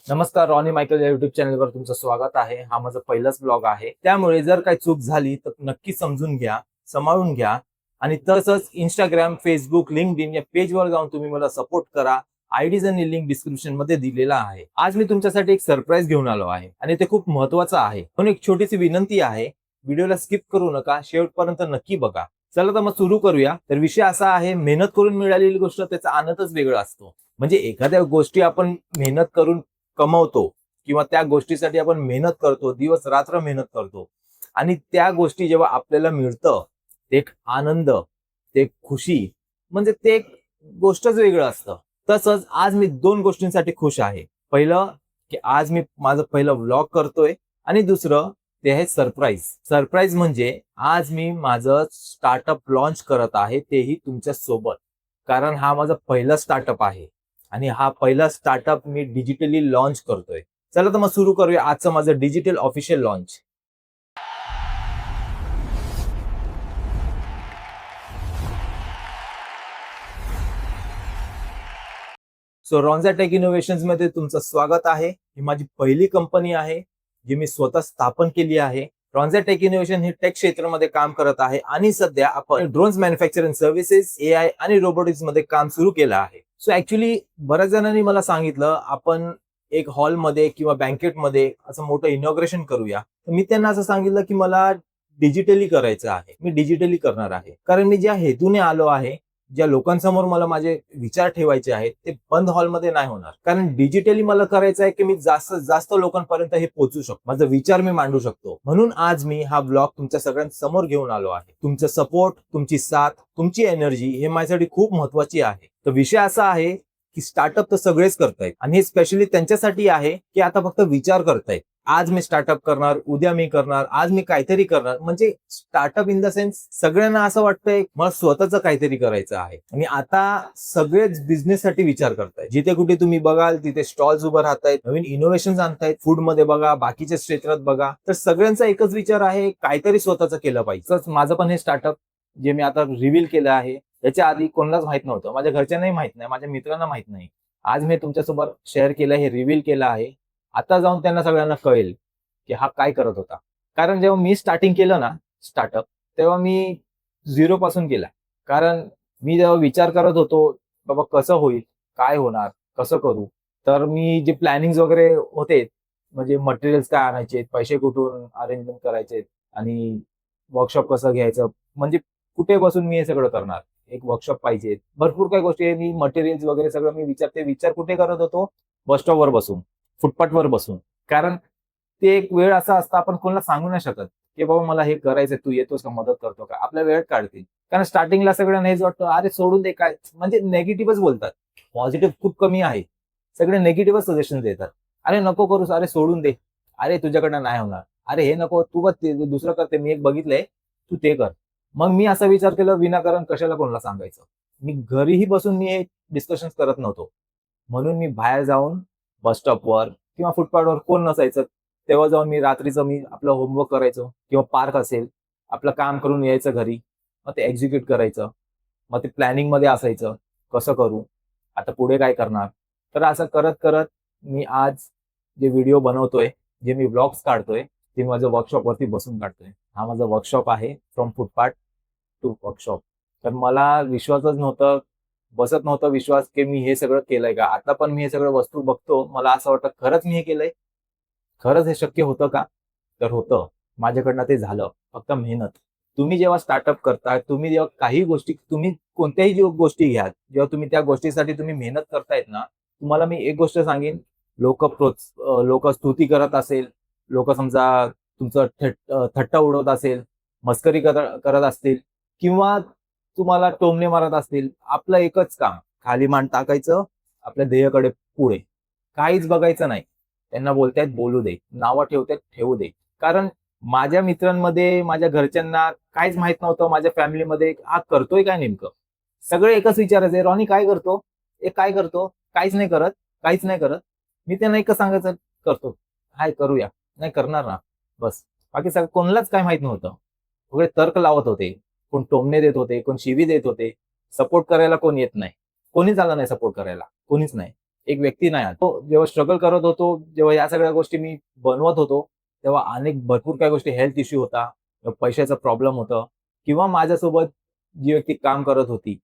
नमस्कार, Ronnie Michael या YouTube चॅनलवर तुमचं स्वागत आहे. हा माझा पहिलाच ब्लॉग आहे, त्यामुळे जर काही चूक झाली तर नक्की समजून घ्या, सांभाळून घ्या. आणि तसंच इंस्टाग्राम, फेसबुक, लिंक्डइन या पेजवर जाऊन तुम्ही मला सपोर्ट करा. आयडीज आणि लिंक डिस्क्रिप्शन मध्ये दिलेला आहे. आज मी तुमच्यासाठी एक सरप्राईज घेऊन आलो आहे आणि ते खूप महत्वाचं आहे. म्हणून एक छोटीशी विनंती आहे, व्हिडिओला स्किप करू नका, शेवटपर्यंत नक्की बघा. चला तर मग सुरू करूया. तर विषय असा आहे, मेहनत करून मिळालेली गोष्ट त्याचा आनंदच वेगळा असतो. म्हणजे एखाद्या गोष्टी आपण मेहनत करून कमवतो किंवा त्या गोष्टीसाठी आपण मेहनत करतो, दिवस रात्र मेहनत करतो आणि त्या गोष्टी जेव्हा आपल्याला मिळतं, ते एक आनंद, ते एक खुशी, म्हणजे ते एक गोष्टच वेगळं असतं. तसंच आज मी दोन गोष्टींसाठी खुश आहे. पहिलं की आज मी माझं पहिलं व्लॉग करतोय आणि दुसरं ते आहे सरप्राईज. सरप्राईज म्हणजे आज मी माझं स्टार्टअप लॉन्च करत आहे, तेही तुमच्या सोबत. कारण हा माझा पहिला स्टार्टअप आहे आणि हा पहिला स्टार्टअप मी डिजिटली लॉन्च करतोय. चला तर मग सुरू करूया आजचं माझं डिजिटल ऑफिशियल लॉन्च. सो रॉन्झा टेक इनोव्हेशन्स मध्ये तुमचं स्वागत आहे. ही माझी पहिली कंपनी आहे जी मी स्वतः स्थापन केली आहे. रॉन्झा टेक इनोव्हेशन हे टेक क्षेत्रामध्ये काम करत आहे आणि सध्या आपण ड्रोन्स मॅन्युफॅक्चरिंग सर्व्हिसेस, एआय आणि रोबोटिक्स मध्ये काम सुरू केलं आहे. सो ऍक्च्युली बऱ्याच जणांनी मला सांगितलं आपण एक हॉलमध्ये किंवा बँकेटमध्ये असं मोठं इनॉग्रेशन करूया. तर मी त्यांना असं सांगितलं की मला डिजिटली करायचं आहे, मी डिजिटली करणार आहे. कारण मी ज्या हेतूने आलो आहे, ज्या लोकांसमोर मला माझे विचार ठेवायचे आहेत, ते बंद हॉलमध्ये नाही होणार. कारण डिजिटली मला करायचं आहे की मी जास्त जास्त लोकांपर्यंत हे पोहोचू शकतो, माझा विचार मी मांडू शकतो. म्हणून आज मी हा ब्लॉग तुमच्या सगळ्यांसमोर घेऊन आलो आहे. तुमचं सपोर्ट, तुमची साथ, तुमची एनर्जी हे माझ्यासाठी खूप महत्वाची आहे. तर विषय असा आहे की स्टार्टअप तर सगळेच करतायत आणि हे स्पेशली त्यांच्यासाठी आहे की आता फक्त विचार करतायत. आज मी स्टार्टअप करणार, उद्या मी करणार, आज मी काहीतरी करणार. म्हणजे स्टार्टअप इन द सेन्स सगळ्यांना असं वाटतंय मला स्वतःच काहीतरी करायचं आहे आणि आता सगळेच बिझनेस साठी विचार करतायत. जिथे कुठे तुम्ही बघाल तिथे स्टॉल्स उभं राहतायत, नवीन इनोव्हेशन आणतायत. फूड मध्ये बघा, बाकीच्या क्षेत्रात बघा, तर सगळ्यांचा एकच विचार आहे काहीतरी स्वतःच केलं पाहिजे. माझं पण हे स्टार्टअप जे मी आता रिव्हील केलं आहे, त्याच्या आधी कोणालाच माहित नव्हतं. माझ्या घरच्यांनाही माहित नाही, माझ्या मित्रांना माहित नाही. आज मी तुमच्यासोबत शेअर केलं, हे रिव्हील केलं आहे. आता जाऊन त्यांना सगळ्यांना कळेल की हा काय करत होता. कारण जेव्हा मी स्टार्टिंग केलं ना स्टार्टअप, तेव्हा मी झिरो पासून केला. कारण मी जेव्हा विचार करत होतो बाबा कसं होईल, काय होणार, कसं करू, तर मी जे प्लॅनिंग वगैरे होते, म्हणजे मटेरियल्स काय आणायचे, पैसे कुठून अरेंजमेंट करायचे आणि वर्कशॉप कसं घ्यायचं, म्हणजे कुठे बसून मी हे सगळं करणार, एक वर्कशॉप पाहिजे, भरपूर काही गोष्टी मी मटेरियल्स वगैरे सगळं मी विचार कुठे करत होतो, बस स्टॉपवर बसून, फुटपाथवर बसून. कारण ते एक वेळ असा असता आपण कोणाला सांगू नाही शकत की बाबा मला हे करायचंय, तू येतोस का, मदत करतो का, आपल्या वेळ काढतील. कारण स्टार्टिंगला सगळ्यांना हेच वाटतं अरे सोडून दे, काय म्हणजे नेगेटिव्हच बोलतात, पॉझिटिव्ह खूप कमी आहे. सगळे नेगेटिव्ह सजेशन देतात. अरे नको करूस, अरे सोडून दे, अरे तुझ्याकडनं नाही होणार, अरे हे नको, तू बघ दुसरं करते, मी एक बघितलंय, तू ते कर. मग मी असा विचार केला, विनाकारण कशाला कोणाला सांगायचं. मी घरीही बसून मी हे डिस्कशन करत नव्हतो. म्हणून मी बाहेर जाऊन बस स्टॉपवर किंवा फुटपाथवर कोण नसायचं तेव्हा जाऊन मी रात्रीचं मी आपलं होमवर्क करायचो किंवा पार्क असेल, आपलं काम करून यायचं घरी, मग ते एक्झिक्यूट करायचं. मग ते प्लॅनिंग मध्ये असायचं, कसं करू, आता पुढे काय करणार. तर असं करत करत मी आज जे व्हिडिओ बनवतोय, जे मी ब्लॉग्स काढतोय, ते माझं वर्कशॉप वरती बसून काढतोय. हा माझा वर्कशॉप आहे, फ्रॉम फुटपाथ टू वर्कशॉप. तर मला विश्वासच नव्हतं, बसत नव्हता विश्वास की मी हे सगळं केलंय का. आता पण मी हे सगळं वस्तू बघतो, मला असं वाटतं खरंच मी हे केलंय, खरंच हे शक्य होतं का. तर होतं, माझ्याकडनं ते झालं, फक्त मेहनत. तुम्ही जेव्हा स्टार्टअप करता, तुम्ही जेव्हा काही गोष्टी, तुम्ही कोणत्याही गोष्टी घ्या, जेव्हा तुम्ही त्या गोष्टीसाठी तुम्ही मेहनत करतायत ना, तुम्हाला मी एक गोष्ट सांगेन, लोक स्तुती करत असेल, लोक समजा तुमचं थट्टा उडवत असेल, मस्करी करत असतील किंवा तुम्हाला टोमणे मारत असतील, आपलं एकच काम, खाली मान टाकायचं, आपल्या ध्येयाकडे पुढे, काहीच बघायचं नाही. त्यांना बोलतायत बोलू दे, नावं ठेवतायत ठेवू दे. कारण माझ्या मित्रांमध्ये, माझ्या घरच्यांना काहीच माहित नव्हतं, माझ्या फॅमिलीमध्ये हा करतोय काय नेमकं. सगळे एकच विचारायचे, रॉनी काय करतो, हे काय करतो, काहीच नाही करत, काहीच नाही करत. मी त्यांना एकच सांगायचं, करतो, हाय करूया, नाही करणार ना, बस. बाकी सगळं कोणालाच काय माहित नव्हतं. सगळे तर्क लावत होते, कोण टोमणे देत होते, कोण शिवी देत होते. सपोर्ट करायला कोण येत नाही, कोणीच आलं नाही सपोर्ट करायला, कोणीच नाही. एक व्यक्ती नाही आला. तो जेव्हा स्ट्रगल करत होतो, जेव्हा या सगळ्या गोष्टी मी बनवत होतो, तेव्हा भरपूर काही गोष्टी हेल्थ इश्यू होता, पैशाचा प्रॉब्लेम होतं किंवा माझ्यासोबत जी व्यक्ती काम करत होती,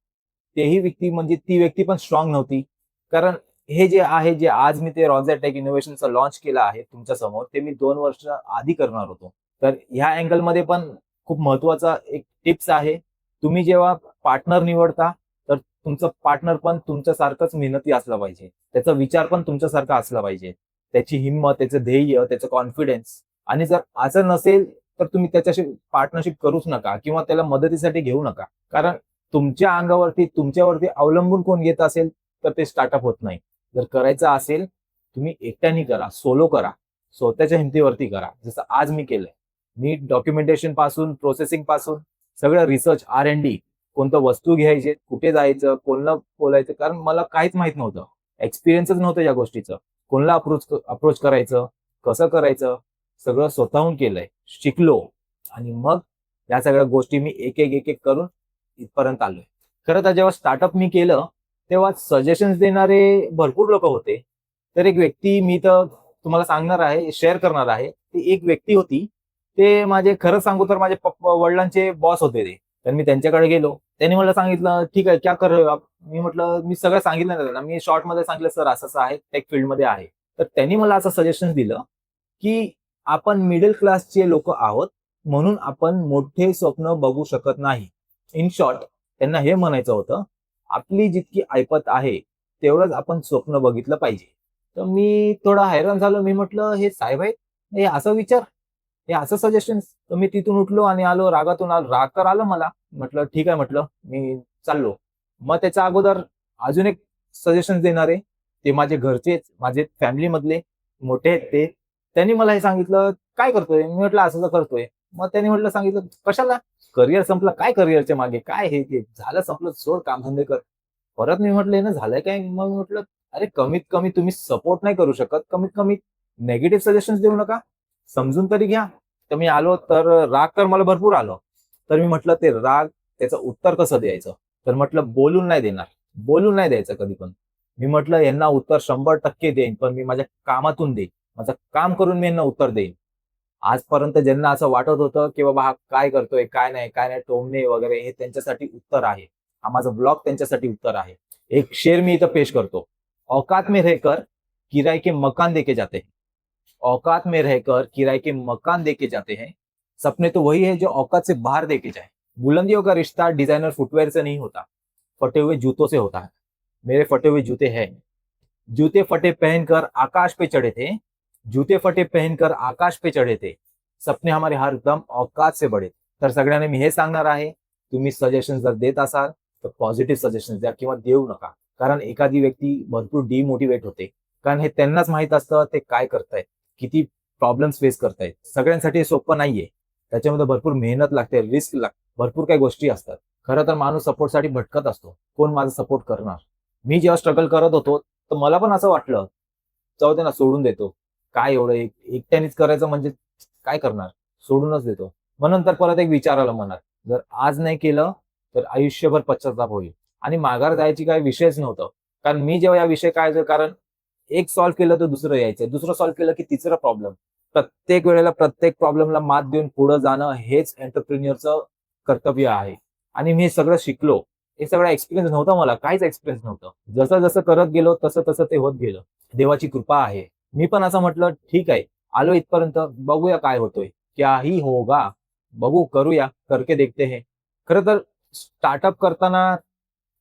तेही व्यक्ती म्हणजे ती व्यक्ती पण स्ट्रॉंग नव्हती. कारण हे जे आहे, जे आज मी ते रॉन्झॅटेक इनोव्हेशनचं लॉन्च केलं आहे तुमच्या समोर, ते मी 2 वर्ष आधी करणार होतो. तर ह्या अँगलमध्ये पण खूप महत्त्वाचा एक टिप्स आहे. तुम्ही जेव्हा पार्टनर निवडता, तर तुमचं पार्टनर पण तुमच्यासारखंच मेहनती असला पाहिजे. त्याचा विचार पण तुमच्यासारखा असला पाहिजे. त्याची हिंमत, त्याचं ध्येय, त्याचं कॉन्फिडन्स आणि जर असं नसेल, तर तुम्ही त्याच्याशी पार्टनरशिप करूच नका किंवा त्याला मदतीसाठी घेऊ नका. कारण तुमच्या अंगावरती, तुमच्यावरती अवलंबून कोण घेत असेल, तर ते स्टार्टअप होत नाही. जर करायचं असेल, तुम्ही एकट्याने करा, सोलो करा. स्वतःच्या हिमतीवरती करा. जसं आज मी केलंय. मी डॉक्युमेंटेशन पासून, प्रोसेसिंग पासून सगळं रिसर्च, R&D कोणतं वस्तू घ्यायचे, कुठे जायचं, कोणाला बोलायचं कारण मला काहीच माहित नव्हतं. एक्सपिरियन्सच नव्हतं या गोष्टीचं. कोणाला अप्रोच करायचं, कसं करायचं, सगळं स्वतःहून केलंय. शिकलो आणि मग या सगळ्या गोष्टी मी एक-एक करून इथपर्यंत आलोय. खरं तर जेव्हा स्टार्टअप मी केलं, तेव्हा सजेशन्स देणारे भरपूर लोकं होते. तर एक व्यक्ती मी तर तुम्हाला सांगणार आहे, शेअर करणार आहे. ती एक व्यक्ती होती. ते माझे खरं सांगू तर माझे वडिलांचे बॉस होते ते. तर मी त्यांच्याकडे गेलो. त्यांनी मला सांगितलं, "ठीक है, क्या कर रहे हो आप?" मी म्हटलं, मी सगळं सांगितलं ना त्यांना. मी शॉर्टमध्ये सांगितलं, "सर असं-असं आहे, टेक फील्डमध्ये आहे." तर त्यांनी मला असं सजेशन दिलं, की आपण मिडल क्लासचे लोकं आहोत, म्हणून आपण मोठे स्वप्न बघू शकत नाही. इन शॉर्ट त्यांना हे म्हणायचं होतं, आपली जितकी ऐपत आहे, तेवढंच आपण स्वप्न बघितलं पाहिजे. तर मी थोडा हैराण झालो. मी म्हटलं, "हे साहेब आहेत, हे असा विचार, हे असं सजेशन्स." तर मी तिथून उठलो आणि आलो, रागातून आलो. राग तर आला मला. म्हटलं, "ठीक आहे," म्हटलं, "मी चाललो." मग त्याच्या अगोदर अजून एक सजेशन्स देणारे, ते माझे घरचेच, माझे फॅमिलीमधले मोठे आहेत ते. त्यांनी मला हे सांगितलं, "काय करतोय?" मी म्हटलं, "असं-असं करतोय." मग त्यांनी सांगितलं, "कशाला? करियर संपलं. काय करियरच्या मागे? काय हे ते? झालं संपलं, सोड कामधंदे कर." परत मी म्हटलं, "हे ना झालंय काय?" मग म्हटलं, "अरे कमीत कमी तुम्ही सपोर्ट नाही करू शकत. कमीत कमी निगेटिव्ह सजेशन्स देऊ नका. समजून तरी घ्या." तर मी आलो तर राग तर मला भरपूर आलं. तर मी म्हटलं ते राग त्याचं उत्तर कसं द्यायचं? तर म्हटलं बोलून नाही देणार. बोलून नाही द्यायचं कधी पण. मी म्हटलं यांना उत्तर 100% देईन, पण मी माझ्या कामातून देईन. माझं काम करून मी यांना उत्तर देईन. आजपर्यंत ज्यांना असं वाटत होतं, की बाबा हा काय करतोय, काय नाही, टोमणे वगैरे हे त्यांच्यासाठी उत्तर आहे. हा माझा ब्लॉग त्यांच्यासाठी उत्तर आहे. एक शेर मी इथं पेश करतो. औकात में रहकर किराए के मकान देके जाते हैं. औकात में रहकर किराए के मकान देके जाते हैं. सपने तो वही है जो औकात से बाहर देके जाए. बुलंदियों का रिश्ता डिजाइनर फुटवियर से नहीं होता, फटे हुए जूतों से होता है. मेरे फटे हुए जूते हैं. जूते फटे पहनकर आकाश पे चढ़े थे. जूते फटे पहनकर आकाश पे चढ़े थे. सपने हमारे हरदम औकात से बडे. तर सगळ्यांना मी हे सांगणार आहे, तुम्ही सजेशन जर देत असाल, तर पॉझिटिव्ह सजेशन द्या किंवा देऊ नका. कारण एखादी व्यक्ती भरपूर डिमोटिव्हेट होते. कारण हे त्यांनाच माहीत असतं ते काय करतायत, किती प्रॉब्लेम्स फेस करतायत. सगळ्यांसाठी हे सोपं नाहीये. त्याच्यामध्ये भरपूर मेहनत लागते, रिस्क लागते, भरपूर काही गोष्टी असतात. खरं तर माणूस सपोर्टसाठी भटकत असतो. कोण माझा सपोर्ट करणार? मी जेव्हा स्ट्रगल करत होतो, तर मला पण असं वाटलं, जाऊ दे ना सोडून देतो. काय एवढं एकट्यानेच करायचं म्हणजे काय करणार? सोडूनच देतो. मग नंतर परत एक विचार आला मनात, जर आज नाही केलं, तर आयुष्यभर पश्चाताप होईल आणि माघार जायची काही विषयच नव्हतं. कारण मी जेव्हा या विषय काय कारण एक सॉल्व्ह केलं तर दुसरं यायचंय. दुसरं सॉल्व्ह केलं की तिसरा प्रॉब्लेम. प्रत्येक वेळेला प्रत्येक प्रॉब्लेमला मात देऊन पुढे जाणं हेच एंटरप्रेन्युअरचं कर्तव्य आहे. आणि मी हे सगळं शिकलो. हे सगळा एक्सपिरियन्स नव्हता मला. काहीच एक्सपिरियन्स नव्हतं. जसं-जसं करत गेलो तसं-तसं ते होत गेलं. देवाची कृपा आहे. मी पण असं म्हटलं, "ठीक आहे, आलो इथपर्यंत, बघूया काय होतोय. क्या ही होगा? बघू, करूया, करके देखते हैं." खरं तर स्टार्टअप करताना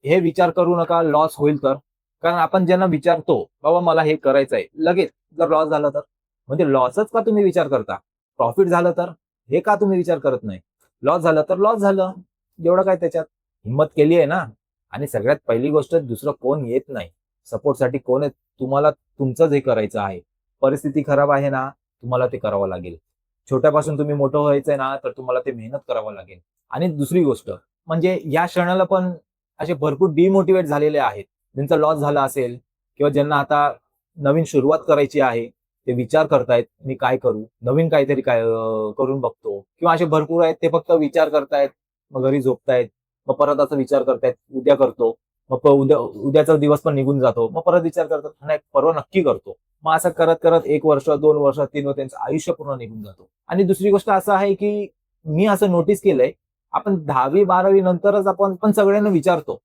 हे विचार करू नका लॉस होईल तर. कारण आपण ज्यांना विचारतो, "बाबा मला हे करायचंय." लगेच जर लॉस झाला तर? म्हणजे लॉसच का तुम्ही विचार करता? प्रॉफिट झालं तर? हे का तुम्ही विचार करत नाही? लॉस झालं तर लॉस झालं. एवढं काय त्याच्यात? हिंमत केली आहे ना? आणि सगळ्यात पहिली गोष्ट दुसरं कोण येत नाही. सपोर्टसाठी कोण आहे? तुम्हाला तुमचंच हे करायचं आहे. परिस्थिती खराब आहे ना, तुम्हाला ते करावं लागेल. छोट्यापासून तुम्ही मोठं व्हायचंय ना, तर तुम्हाला ते मेहनत करावं लागेल. आणि दुसरी गोष्ट म्हणजे या क्षणाला पण असे भरपूर डिमोटिव्हेट झालेले आहेत. ज्यांचा लॉस झाला असेल किंवा ज्यांना आता नवीन सुरुवात करायची आहे. ते विचार करतायत, मी काय करू? नवीन काहीतरी करून बघतो किंवा असे भरपूर आहेत ते फक्त विचार करतायत, मग घरी झोपतायत, मग परत असा विचार करतायत, उद्या करतो. मग उद्याचा दिवस पण निघून जातो, मग परत विचार करतात नाही परवा नक्की करतो. मग असं करत करत 1 वर्ष, 2 वर्ष, 3 वर्ष त्यांचं आयुष्य पूर्ण निघून जातो. आणि दुसरी गोष्ट असं आहे की मी असं नोटीस केलंय, आपण 10वी-12वी नंतरच आपण पण सगळ्यांना विचारतो,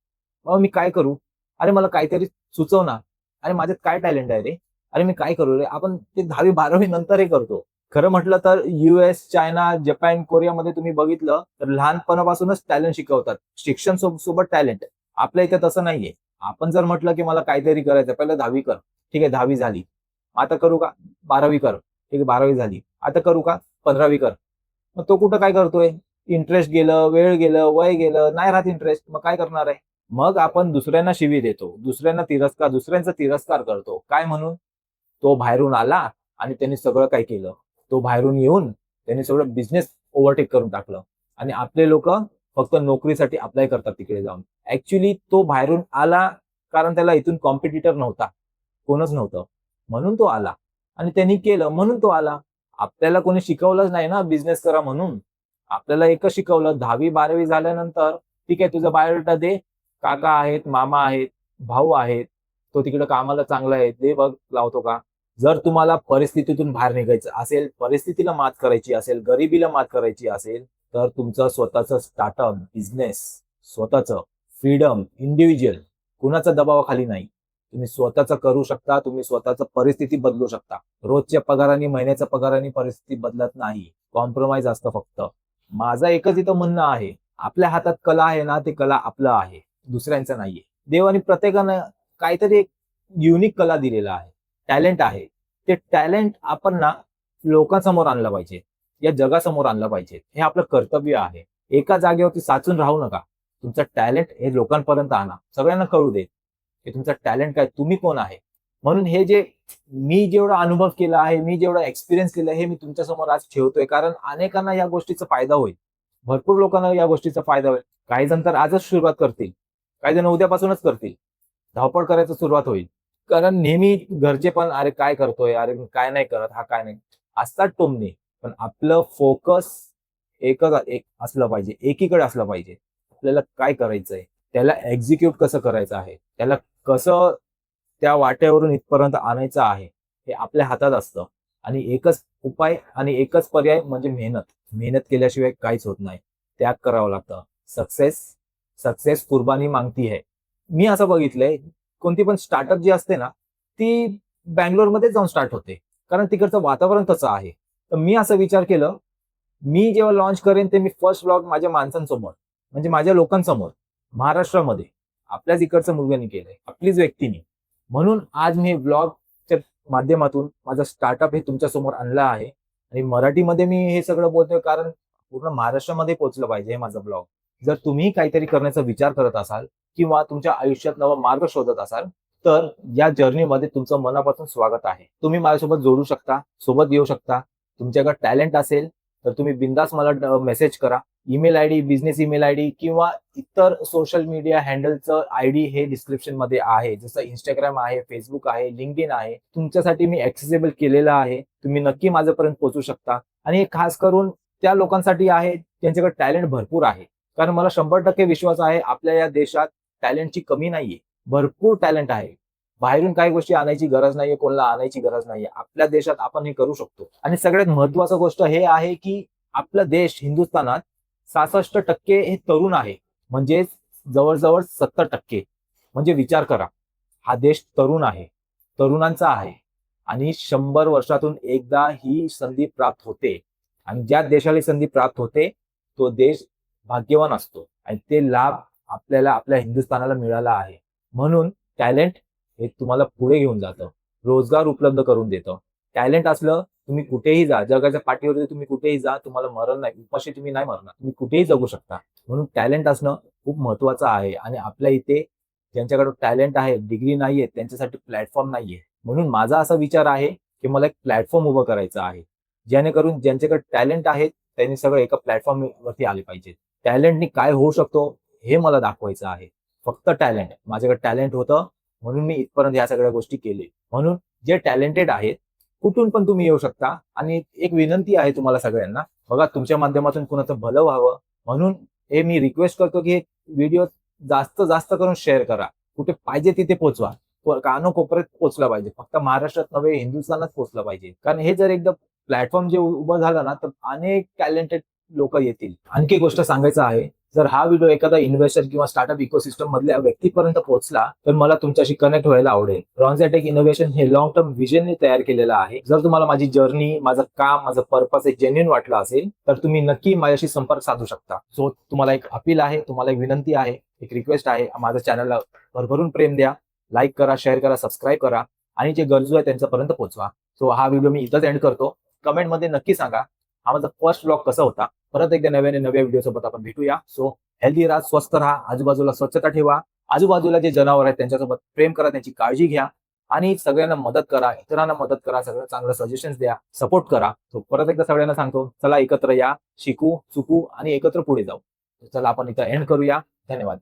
"अहो मी काय करू? अरे मला काहीतरी सुचव ना. अरे माझ्यात काय टॅलेंट आहे रे? अरे मी काय करू रे?" आपण ते 10वी-12वी नंतर हे करतो. खरं म्हटलं तर US, चायना, जपान, कोरियामध्ये तुम्ही बघितलं तर लहानपणापासूनच टॅलेंट शिकवतात. शिक्षण सोबत टॅलेंट. आपल्या इथे तसं नाहीये. आपण जर म्हटलं की मला काहीतरी करायचं, पहिलं 10वी कर. ठीक आहे 10वी झाली. आता करू का? 12वी कर. ठीक आहे 12वी झाली. आता करू का? 15वी कर. मग तो कुठं काय करतोय? इंटरेस्ट गेलं, वेळ गेलं, वय गेलं, नाही राहत इंटरेस्ट. मग काय करणार आहे? मग आपण दुसऱ्यांना शिवी देतो. दुसऱ्यांचा तिरस्कार करतो. काय म्हणून? तो बाहेरून आला आणि त्यांनी सगळं काही केलं. तो बाहेरून येऊन त्यांनी सगळं बिझनेस ओव्हरटेक करून टाकलं. आणि आपले लोक फक्त नोकरीसाठी अप्लाय करतात तिकडे जाऊन. ऍक्च्युली तो बाहेरून आला कारण त्याला इथून कॉम्पिटिटर नव्हता. कोणच नव्हतं. म्हणून तो आला. आणि त्यांनी केलं म्हणून तो आला. आपल्याला कोणी शिकवलंच नाही ना बिझनेस करा म्हणून. आपल्याला एकच शिकवलं 10वी-12वी झाल्यानंतर ठीक आहे तुझा बायोडेटा दे. काका आहेत, मामा आहेत, भाऊ आहेत. तो तिकडे कामाला चांगला आहे. दे बघ लावतो का? जर तुम्हाला परिस्थितीतून बाहेर निघायचं असेल, परिस्थितीला मात करायची असेल, गरिबीला मात करायची असेल, तर तुमचं स्वतःचं स्टार्टअप, बिझनेस, स्वतःचं फ्रीडम, इंडिव्हिज्युअल, कुणाच्या दबावाखाली नाही. तुम्ही स्वतःचं करू शकता, तुम्ही स्वतःचं परिस्थिती बदलू शकता. रोजच्या पगाराने, महिन्याच्या पगाराने परिस्थिती बदलत नाही. कॉम्प्रोमाइज असतं फक्त. माझं एकच इथं म्हणणं आहे, आपल्या हातात कला आहे ना, ते कला आपलं आहे, दुसऱ्यांचं नाहीये. देवाने प्रत्येकानं काहीतरी एक युनिक कला दिलेला आहे, टॅलेंट आहे. ते टॅलेंट आपण ना लोकांसमोर आणलं पाहिजे, या जगासमोर आणलं पाहिजे. हे आपलं कर्तव्य आहे. एका जागेवरती साचून राहू नका. तुमचं टॅलेंट हे लोकांपर्यंत आणा. सगळ्यांना कळू दे की तुमचं टॅलेंट काय, तुम्ही कोण आहे. म्हणून हे जे मी जेवढा अनुभव केला आहे, मी जेवढा एक्सपिरियन्स केला हे मी तुमच्यासमोर आज ठेवतोय, कारण अनेकांना या गोष्टीचा फायदा होईल. भरपूर लोकांना या गोष्टीचा फायदा होईल. काही जण तर आजच सुरुवात करतील, काही जण उद्यापासूनच करतील. धावपळ करायला सुरुवात होईल. कारण नेहमी घरचे पण अरे काय करतोय, अरे काय नाही करत, हा काय नाही असतात टोमणे. पण आपलं फोकस एक असलं पाहिजे, एकीकडे असलं पाहिजे. आपल्याला काय करायचंय, त्याला एक्झिक्यूट कसं करायचं आहे, त्याला कसं त्या वाटेवरून इथपर्यंत आणायचं आहे, हे आपल्या हातात असतं. आणि एकच उपाय आणि एकच पर्याय म्हणजे मेहनत. मेहनत केल्याशिवाय काहीच होत नाही. त्याग करावं लागतं. सक्सेस सक्सेस कुर्बानी मागती है. मी असं बघितलंय, कोणती पण स्टार्टअप जी असते ना, ती बँगलोरमध्ये जाऊन स्टार्ट होते. कारण तिकडचं वातावरण तसं आहे. तर मी असं विचार केलं, मी जेव्हा लॉन्च करेन ते मी फर्स्ट ब्लॉग माझ्या माणसांसमोर, म्हणजे माझ्या लोकांसमोर, महाराष्ट्रामध्ये, आपल्याच इकडचं मुलग्यानी केलंय, आपलीच व्यक्तीने. म्हणून आज मी ब्लॉगच्या माध्यमातून माझा स्टार्टअप हे तुमच्या समोर आणलं आहे. आणि मराठीमध्ये मी हे सगळं बोलतोय कारण पूर्ण महाराष्ट्रामध्ये पोहोचलं पाहिजे हे माझं ब्लॉग. जर तुम्ही काहीतरी करण्याचा विचार करत असाल किंवा तुमच्या आयुष्यात नवा मार्ग शोधत असाल, तर या जर्नीमध्ये तुमचं मनापासून स्वागत आहे. तुम्ही माझ्यासोबत जोडू शकता, सोबत येऊ शकता. तुमच्याकडे टॅलेंट असेल तर तुम्ही बिंदास मला मेसेज करा. Email ID, business email ID किंवा इतर सोशल मीडिया हँडलचं आयडी हे डिस्क्रिप्शन मध्ये आहे. जसं इंस्टाग्राम आहे, फेसबुक आहे, लिंक्डइन आहे. तुमच्यासाठी मी ऍक्सेसिबल केलेलं आहे. तुम्ही नक्की माझ्यापर्यंत पोहोचू शकता. आणि हे खास करून त्या लोकांसाठी आहे ज्यांच्याकडे टॅलेंट भरपूर आहे. कारण मला 100% विश्वास आहे आपल्या या देशात टॅलेंटची कमी नाहीये. भरपूर टॅलेंट आहे. बाहेरून काही गोष्टी आणायची गरज नाहीये, कोणाला आणायची गरज नाहीये. आपल्या देशात आपण हे करू शकतो. आणि सगळ्यात महत्वाचं गोष्ट हे आहे की आपला देश हिंदुस्थानात 66% हे तरुण आहे. म्हणजे जवळजवळ 70%. म्हणजे विचार करा, हा देश तरुण आहे, तरुणांचा आहे. आणि 100 वर्षातून एकदा ही संधी प्राप्त होते. आणि ज्या देशाला संधी प्राप्त होते तो देश भाग्यवान असतो. आणि ते लाभ आपल्याला, आपल्या हिंदुस्थानाला मिळाला आहे. म्हणून टॅलेंट हे तुम्हाला पुढे घेऊन जातं, रोजगार उपलब्ध करून देतं. टॅलेंट असलं तुम्ही कुठेही जा, जगाच्या पाठीवरती तुम्ही कुठेही जा, तुम्हाला मरण नाही, उपाशी तुम्ही नाही मरणार, तुम्ही कुठेही जगू शकता. म्हणून टॅलेंट असणं खूप महत्वाचं आहे. आणि आपल्या इथे ज्यांच्याकडे टॅलेंट आहे, डिग्री नाहीये, त्यांच्यासाठी प्लॅटफॉर्म नाहीये. म्हणून माझा असा विचार आहे की मला एक प्लॅटफॉर्म उभं करायचं आहे, जेणेकरून ज्यांच्याकडे टॅलेंट आहे त्यांनी सगळं एका प्लॅटफॉर्म वरती आले पाहिजे. टॅलेंटनी काय होऊ शकतो हे मला दाखवायचं आहे. फक्त टॅलेंट, माझ्याकडे टॅलेंट होतं म्हणून मी इथपर्यंत या सगळ्या गोष्टी केले. म्हणून जे टॅलेंटेड आहेत कुठून पण तुम्ही येऊ शकता. आणि एक विनंती आहे तुम्हाला सगळ्यांना, बघा तुमच्या माध्यमातून कुणाचं भलं व्हावं म्हणून हे मी रिक्वेस्ट करतो की हे व्हिडिओ जास्त जास्त करून शेअर करा. कुठे पाहिजे तिथे पोहोचवा. कानोकोपऱ्यात पोहोचला पाहिजे. फक्त महाराष्ट्रात नव्हे, हिंदुस्थानात पोहोचलं पाहिजे. कारण हे जर एकदा प्लॅटफॉर्म जे उभं झालं ना, तर अनेक टॅलेंटेड लोक येतील. आणखी गोष्ट सांगायचं आहे, जर हा व्हिडिओ एखादा इन्व्हेस्टर किंवा स्टार्टअप इकोसिस्टम मधल्या व्यक्तीपर्यंत पोहोचला तर मला तुमच्याशी कनेक्ट व्हायला आवडेल. रॉन्झॅटेक इनोव्हेशन हे लॉंग टर्म व्हिजनने तयार केलेलं आहे. जर तुम्हाला माझी जर्नी, माझं काम, माझं पर्पस हे जेन्युइन वाटलं असेल तर तुम्ही नक्की माझ्याशी संपर्क साधू शकता. सो तुम्हाला एक अपील आहे, तुम्हाला एक विनंती आहे, एक रिक्वेस्ट आहे, माझ्या चॅनलला भरभरून प्रेम द्या, लाईक करा, शेअर करा, सबस्क्राईब करा आणि जे गरजू आहे त्यांच्यापर्यंत पोहोचवा. सो हा व्हिडिओ मी इथंच एंड करतो. कमेंटमध्ये नक्की सांगा हा माझा फर्स्ट व्लॉग कसा होता. परत एकदा नव्या व्हिडिओसोबत आपण भेटूया. सो हेल्दी राहा, स्वस्थ राहा, आजूबाजूला स्वच्छता ठेवा, आजूबाजूला जे जनावर आहेत त्यांच्यासोबत प्रेम करा, त्यांची काळजी घ्या आणि सगळ्यांना मदत करा, इतरांना मदत करा, सगळं चांगलं सजेशन्स द्या, सपोर्ट करा. सो परत एकदा सगळ्यांना सांगतो, चला एकत्र या, शिकू, चुकू आणि एकत्र पुढे जाऊ. चला आपण इथं एंड करूया. धन्यवाद.